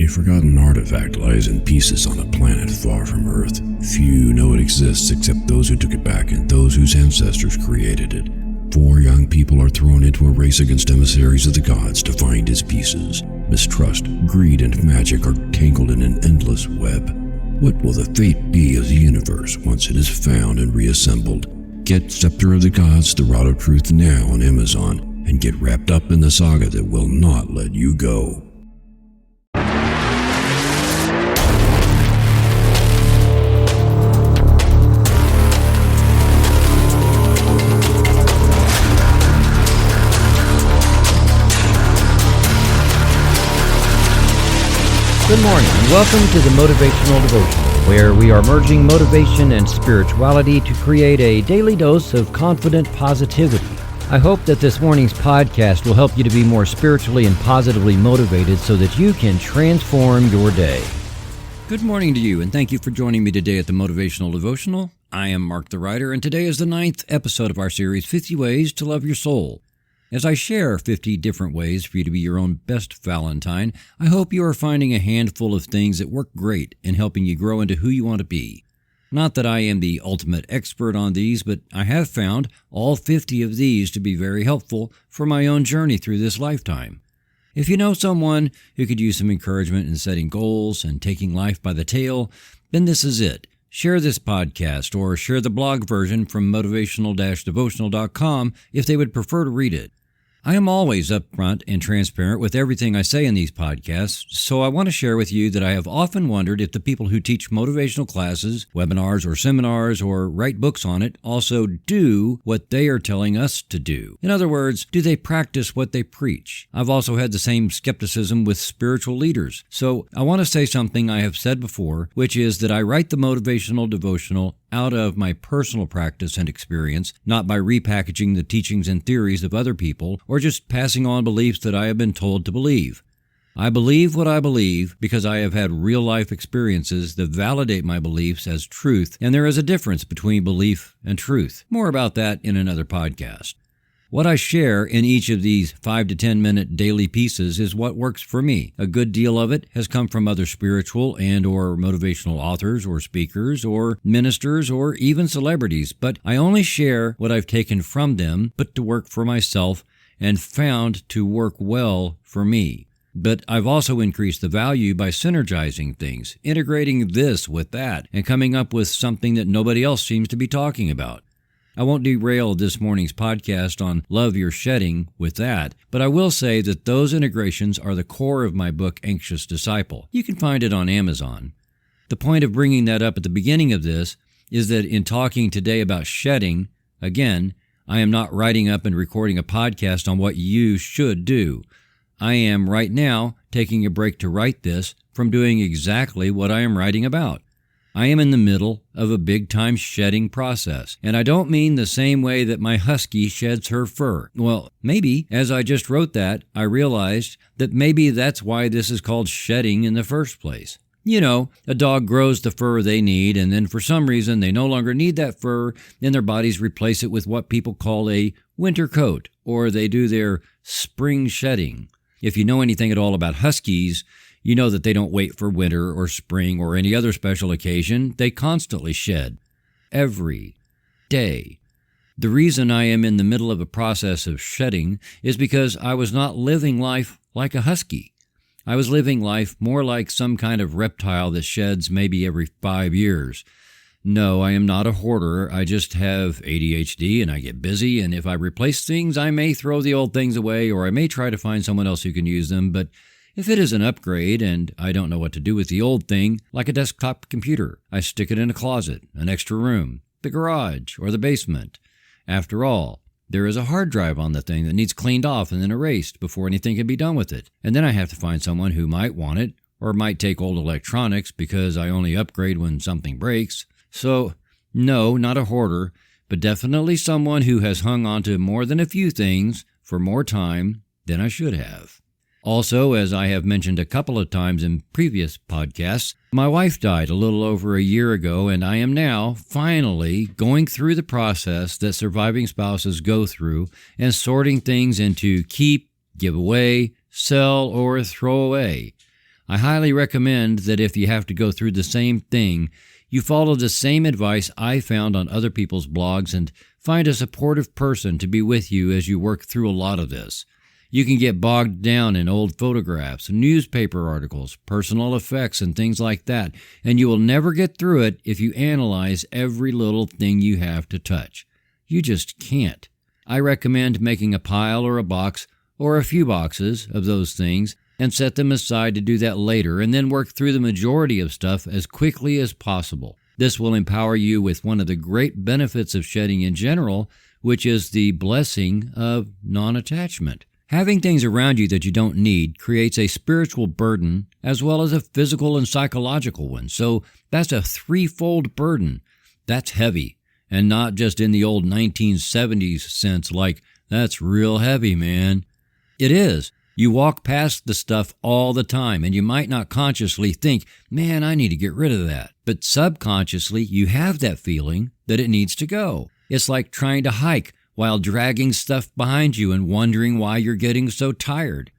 A forgotten artifact lies in pieces on a planet far from Earth. Few know it exists except those who took it back and those whose ancestors created it. 4 young people are thrown into a race against emissaries of the gods to find his pieces. Mistrust, greed, and magic are tangled in an endless web. What will the fate be of the universe once it is found and reassembled? Get Scepter of the Gods, The Rod of Truth now on Amazon and get wrapped up in the saga that will not let you go. Good morning and welcome to the Motivational Devotional, where we are merging motivation and spirituality to create a daily dose of confident positivity. I hope that this morning's podcast will help you to be more spiritually and positively motivated so that you can transform your day. Good morning to you, and thank you for joining me today at the Motivational Devotional. I am Mark the Writer, and today is the 9th episode of our series, 50 Ways to Love Your Soul. As I share 50 different ways for you to be your own best Valentine, I hope you are finding a handful of things that work great in helping you grow into who you want to be. Not that I am the ultimate expert on these, but I have found all 50 of these to be very helpful for my own journey through this lifetime. If you know someone who could use some encouragement in setting goals and taking life by the tail, then this is it. Share this podcast or share the blog version from motivational-devotional.com if they would prefer to read it. I am always upfront and transparent with everything I say in these podcasts, so I want to share with you that I have often wondered if the people who teach motivational classes, webinars, or seminars, or write books on it also do what they are telling us to do. In other words, do they practice what they preach? I've also had the same skepticism with spiritual leaders, so I want to say something I have said before, which is that I write the Motivational Devotional out of my personal practice and experience, not by repackaging the teachings and theories of other people, or just passing on beliefs that I have been told to believe. I believe what I believe because I have had real-life experiences that validate my beliefs as truth, and there is a difference between belief and truth. More about that in another podcast. What I share in each of these 5 to 10 minute daily pieces is what works for me. A good deal of it has come from other spiritual and or motivational authors or speakers or ministers or even celebrities, but I only share what I've taken from them, put to work for myself, and found to work well for me. But I've also increased the value by synergizing things, integrating this with that, and coming up with something that nobody else seems to be talking about. I won't derail this morning's podcast on Love Your Shedding with that, but I will say that those integrations are the core of my book, Anxious Disciple. You can find it on Amazon. The point of bringing that up at the beginning of this is that in talking today about shedding, again, I am not writing up and recording a podcast on what you should do. I am right now taking a break to write this from doing exactly what I am writing about. I am in the middle of a big-time shedding process, and I don't mean the same way that my husky sheds her fur. Well, maybe, as I just wrote that, I realized that maybe that's why this is called shedding in the first place. You know, a dog grows the fur they need, and then for some reason they no longer need that fur, and their bodies replace it with what people call a winter coat, or they do their spring shedding. If you know anything at all about huskies, you know that they don't wait for winter or spring or any other special occasion. They constantly shed. Every day. The reason I am in the middle of a process of shedding is because I was not living life like a husky. I was living life more like some kind of reptile that sheds maybe every 5 years. No, I am not a hoarder. I just have ADHD and I get busy, and if I replace things, I may throw the old things away or I may try to find someone else who can use them, but if it is an upgrade and I don't know what to do with the old thing, like a desktop computer, I stick it in a closet, an extra room, the garage, or the basement. After all, there is a hard drive on the thing that needs cleaned off and then erased before anything can be done with it. And then I have to find someone who might want it or might take old electronics because I only upgrade when something breaks. So, no, not a hoarder, but definitely someone who has hung on to more than a few things for more time than I should have. Also, as I have mentioned a couple of times in previous podcasts, my wife died a little over a year ago, and I am now finally going through the process that surviving spouses go through and sorting things into keep, give away, sell, or throw away. I highly recommend that if you have to go through the same thing, you follow the same advice I found on other people's blogs and find a supportive person to be with you as you work through a lot of this. You can get bogged down in old photographs, newspaper articles, personal effects, and things like that, and you will never get through it if you analyze every little thing you have to touch. You just can't. I recommend making a pile or a box or a few boxes of those things and set them aside to do that later, and then work through the majority of stuff as quickly as possible. This will empower you with one of the great benefits of shedding in general, which is the blessing of non-attachment. Having things around you that you don't need creates a spiritual burden as well as a physical and psychological one. So that's a threefold burden. That's heavy, and not just in the old 1970s sense like, that's real heavy, man. It is. You walk past the stuff all the time, and you might not consciously think, man, I need to get rid of that. But subconsciously, you have that feeling that it needs to go. It's like trying to hike while dragging stuff behind you and wondering why you're getting so tired.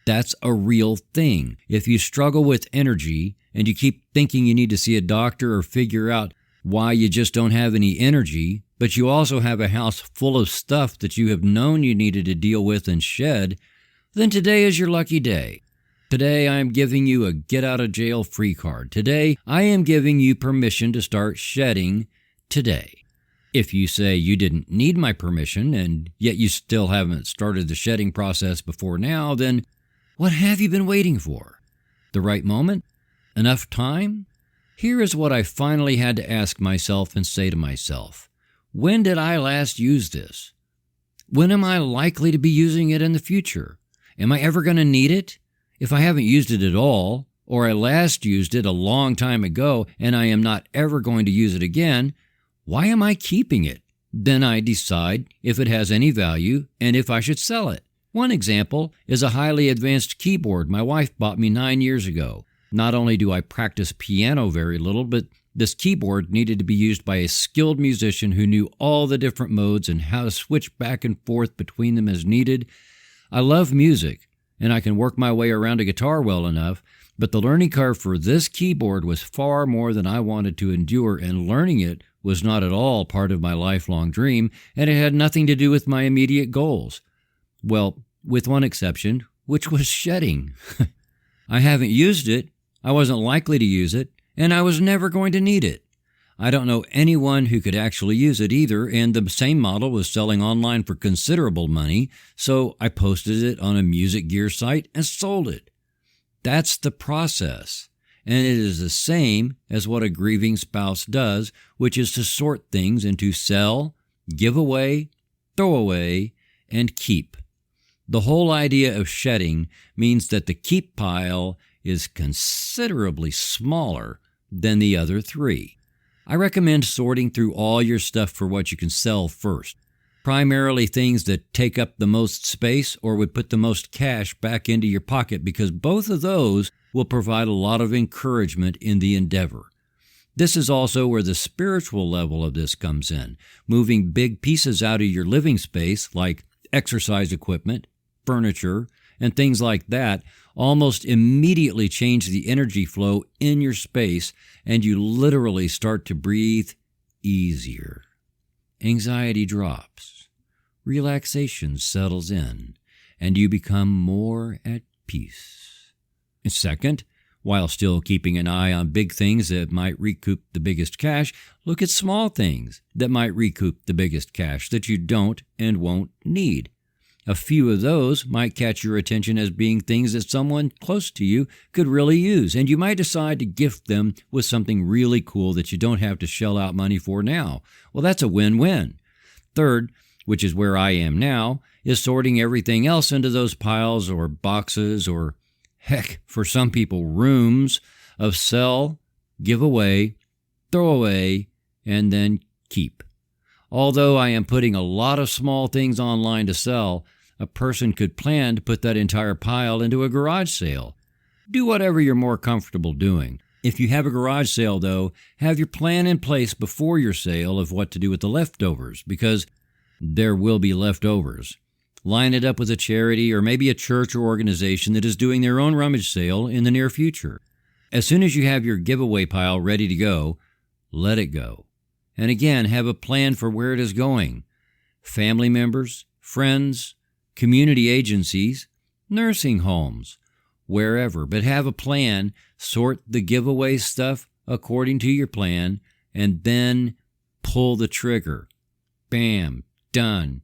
That's a real thing. If you struggle with energy and you keep thinking you need to see a doctor or figure out why you just don't have any energy, but you also have a house full of stuff that you have known you needed to deal with and shed, then today is your lucky day. Today I am giving you a get-out-of-jail-free card. Today I am giving you permission to start shedding today. If you say you didn't need my permission and yet you still haven't started the shedding process before now, then what have you been waiting for? The right moment? Enough time? Here is what I finally had to ask myself and say to myself. When did I last use this? When am I likely to be using it in the future? Am I ever going to need it? If I haven't used it at all, or I last used it a long time ago and I am not ever going to use it again, why am I keeping it? Then I decide if it has any value and if I should sell it. One example is a highly advanced keyboard my wife bought me 9 years ago. Not only do I practice piano very little, but this keyboard needed to be used by a skilled musician who knew all the different modes and how to switch back and forth between them as needed. I love music, and I can work my way around a guitar well enough, but the learning curve for this keyboard was far more than I wanted to endure, and learning it was not at all part of my lifelong dream, and it had nothing to do with my immediate goals. Well, with one exception, which was shedding. I haven't used it, I wasn't likely to use it, and I was never going to need it. I don't know anyone who could actually use it either, and the same model was selling online for considerable money, so I posted it on a music gear site and sold it. That's the process, and it is the same as what a grieving spouse does, which is to sort things into sell, give away, throw away, and keep. The whole idea of shedding means that the keep pile is considerably smaller than the other three. I recommend sorting through all your stuff for what you can sell first, primarily things that take up the most space or would put the most cash back into your pocket, because both of those will provide a lot of encouragement in the endeavor. This is also where the spiritual level of this comes in. Moving big pieces out of your living space, like exercise equipment, furniture, and things like that, almost immediately change the energy flow in your space, and you literally start to breathe easier. Anxiety drops, relaxation settles in, and you become more at peace. And second, while still keeping an eye on big things that might recoup the biggest cash, look at small things that might recoup the biggest cash that you don't and won't need. A few of those might catch your attention as being things that someone close to you could really use, and you might decide to gift them with something really cool that you don't have to shell out money for now. Well, that's a win-win. Third, which is where I am now, is sorting everything else into those piles or boxes or, heck, for some people, rooms of sell, give away, throw away, and then keep. Although I am putting a lot of small things online to sell, a person could plan to put that entire pile into a garage sale. Do whatever you're more comfortable doing. If you have a garage sale, though, have your plan in place before your sale of what to do with the leftovers, because there will be leftovers. line it up with a charity or maybe a church or organization that is doing their own rummage sale in the near future. As soon as you have your giveaway pile ready to go, let it go. And again, have a plan for where it is going. Family members, friends, community agencies, nursing homes, wherever. But have a plan, sort the giveaway stuff according to your plan, and then pull the trigger. Bam, done,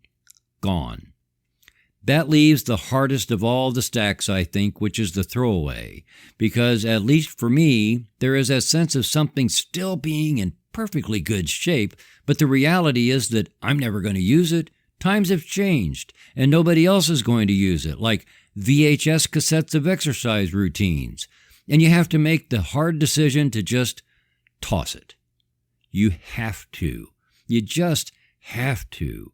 gone. That leaves the hardest of all the stacks, I think, which is the throwaway. Because, at least for me, there is a sense of something still being in perfectly good shape, but the reality is that I'm never going to use it. Times have changed, and nobody else is going to use it, like VHS cassettes of exercise routines. And you have to make the hard decision to just toss it. You have to. You just have to.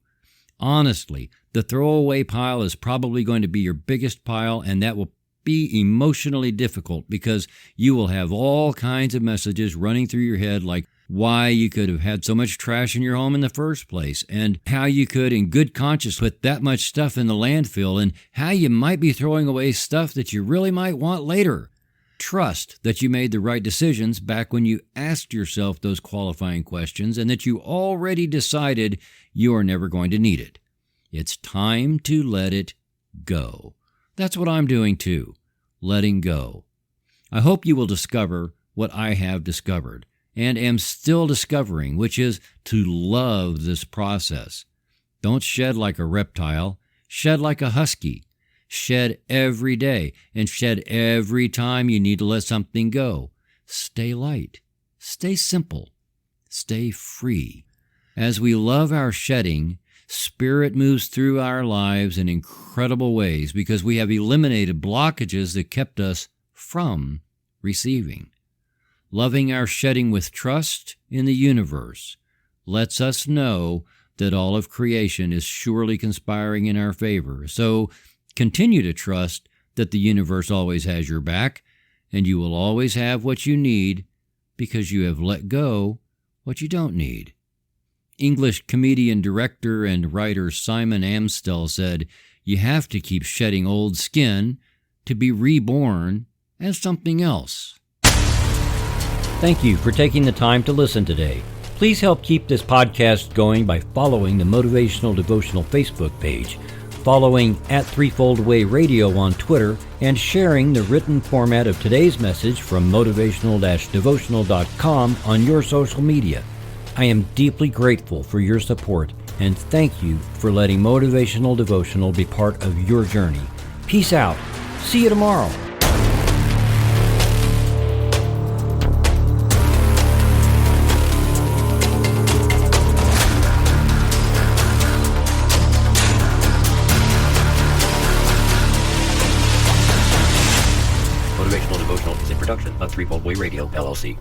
Honestly, the throwaway pile is probably going to be your biggest pile, and that will be emotionally difficult because you will have all kinds of messages running through your head like why you could have had so much trash in your home in the first place, and how you could in good conscience put that much stuff in the landfill, and how you might be throwing away stuff that you really might want later. Trust that you made the right decisions back when you asked yourself those qualifying questions and that you already decided you are never going to need it. It's time to let it go. That's what I'm doing too, letting go. I hope you will discover what I have discovered and am still discovering, which is to love this process. Don't shed like a reptile, shed like a husky. Shed every day, and shed every time you need to let something go. Stay light. Stay simple. Stay free. As we love our shedding, Spirit moves through our lives in incredible ways because we have eliminated blockages that kept us from receiving. Loving our shedding with trust in the universe lets us know that all of creation is surely conspiring in our favor. So, continue to trust that the universe always has your back, and you will always have what you need because you have let go what you don't need. English comedian, director, and writer Simon Amstel said, "You have to keep shedding old skin to be reborn as something else." Thank you for taking the time to listen today. Please help keep this podcast going by following the Motivational Devotional Facebook page, following @Threefold Way Radio on Twitter, and sharing the written format of today's message from motivational-devotional.com on your social media. I am deeply grateful for your support, and thank you for letting Motivational Devotional be part of your journey. Peace out. See you tomorrow. Motivational Devotional is a production of Threefold Way Radio, LLC.